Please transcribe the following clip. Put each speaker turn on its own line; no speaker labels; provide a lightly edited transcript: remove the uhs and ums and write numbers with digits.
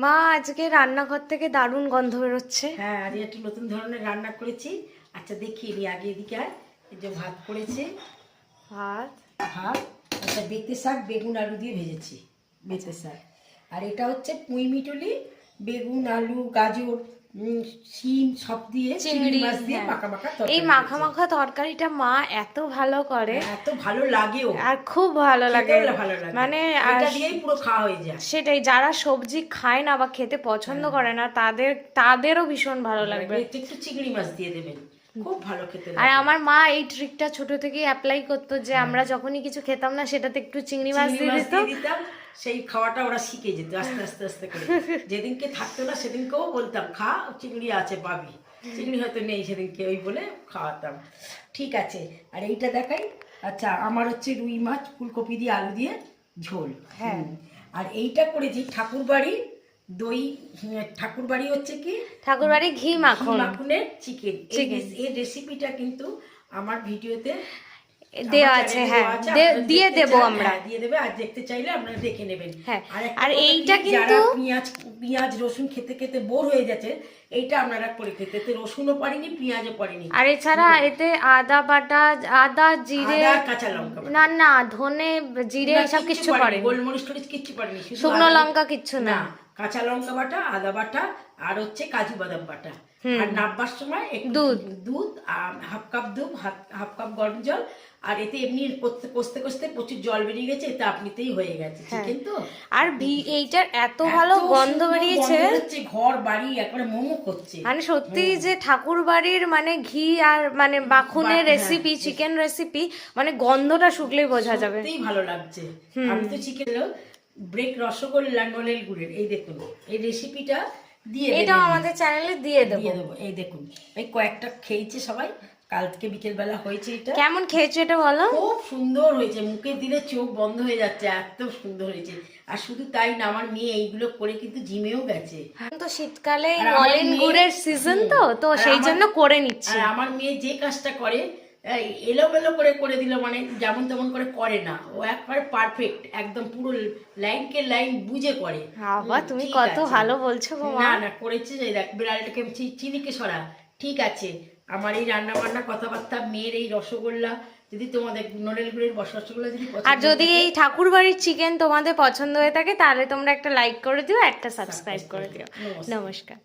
মা আজকে রান্নাঘর থেকে দারুণ গন্ধ বেরোচ্ছে।
হ্যাঁ, আজ একটু নতুন ধরনের রান্না করেছি। আচ্ছা দেখিয়ে নি আগে, এদিকে আর এই যে ভাত করেছি,
ভাত
ভাত আচ্ছা বেতে শাক বেগুন আলু দিয়ে ভেজেছি, বেতে শাক। আর এটা হচ্ছে পুঁই মিটুলি, বেগুন আলু গাজর শিম সব দিয়ে চিংড়ি মাছ দিয়ে মাখা মাখা তরকারি।
এই মাখা মাখা তরকারিটা মা এত ভালো করে,
এত ভালো লাগেও,
আর খুব ভালো লাগে।
ভালো লাগে,
মানে
এটা দিয়েই পুরো খাওয়া হয়ে যায়।
সেটাই, যারা সবজি খায় না বা খেতে পছন্দ করে না তাদেরও ভীষণ ভালো লাগবে।
একটু চিংড়ি মাছ দিয়ে দেবেন, খুব ভালো খেতে লাগে।
আর আমার মা এই ট্রিকটা ছোট থেকেই অ্যাপ্লাই করতো, যে আমরা যখনই কিছু খেতাম না সেটাতে একটু চিংড়ি মাছ দিয়ে
দিতাম, সেই খাওয়াটা ওরা শিখে যেত আস্তে আস্তে আস্তে করে। যেদিনকে থাকতো না সেদিনকেও বলতাম খা, চিংড়ি আছে পাবি, চিংড়ি হয়তো নেই সেদিনকে, ওই বলে খাওয়াতাম। ঠিক আছে, আর এইটা দেখাই। আচ্ছা আমার হচ্ছে রুই মাছ ফুলকপি দিয়ে আলু দিয়ে ঝোল। হ্যাঁ, আর এইটা করেছি ঠাকুরবাড়ি দই, ঠাকুরবাড়ি হচ্ছে কি
ঠাকুরবাড়ি ঘি
মাখনের চিকেন। এই রেসিপিটা কিন্তু আমার ভিডিওতে
দেওয়া আছে, হ্যাঁ দিয়ে দেবো আমরা,
দিয়ে দেবে। আর দেখতে চাইলে আপনারা দেখে নেবেন।
হ্যাঁ, আর এইটা কিন্তু
পেঁয়াজ রসুন খেতে খেতে বোর হয়ে যাচ্ছে, এইটা আপনারা করে খেতে, রসুনও পারিনি পেঁয়াজও পারিনি।
আর এছাড়া এতে আদা বাটা, আদা জিরে,
কাঁচা লঙ্কা,
না ধনে জিরে এসব কিছু পড়েনি,
গোলমরিচ টরিচ কিচ্ছু পারিনি,
শুকনো লঙ্কা কিচ্ছু না,
কাঁচা লঙ্কা বাটা, আদা বাটা, আর হচ্ছে কাজু বাদাম বাটা। আর নাববার সময় একটু দুধ, হাফ কাপ দুধ, হাফ কাপ গরম জল। আর এতে এমনি কষতে কষতে প্রচুর জল বেরিয়ে গেছে, এতে আপনিতেই হয়ে গেছে চিকেন। তো
আর এইটার এত ভালো গন্ধ বেরিয়েছে,
ঘর বাড়ি একবারে মোমো করছে।
মানে সত্যি যে ঠাকুর বাড়ির মানে ঘি আর মানে মাখনের রেসিপি, চিকেন রেসিপি, মানে গন্ধটা শুকলেই বোঝা যাবে,
সত্যিই ভালো লাগছে। আমি তো চিকেন ব্রেক রসগোল্লা নলেল গুড়ের, এই দেখুন এই রেসিপিটা দিয়ে
এটাও আমাদের চ্যানেলে দিয়ে দেবো।
এই দেখুন, এই কয়েকটা খেয়েছে সবাই, কাল থেকে বিকেল বেলা হয়েছে। এটা
কেমন খেয়েছো এটা বলো?
খুব সুন্দর হয়েছে, মুখে দিলে চোখ বন্ধ হয়ে যাচ্ছে, এত সুন্দর হয়েছে। আর শুধু তাই না, আমার মেয়ে এইগুলো করে কিন্তু জিমেও গেছে।
তো শীতকালে নলেন গুড়ের সিজন, তো সেই জন্য করে নিচ্ছি।
আর আমার মেয়ে যে কাজটা করে এলোমেলো করে করে দিল, মানে যেমন তেমন করে না, ও একবারে পারফেক্ট, একদম পুরো লাইনকে লাইন বুঝে করে।
বাবা তুমি কত ভালো বলছো গো মা।
না করেছে, দেখ বিড়ালটাকে চিনিকে সরা। ঠিক আছে, আমার এই রান্না বান্না কথাবার্তা, মেয়ের এই রসগোল্লা, যদি তোমাদের নলেন গুড়ের রসগোল্লা যদি
আর যদি এই ঠাকুরবাড়ির চিকেন তোমাদের পছন্দ হয়ে থাকে, তাহলে তোমরা একটা লাইক করে দিও, একটা সাবস্ক্রাইব করে দিও। নমস্কার।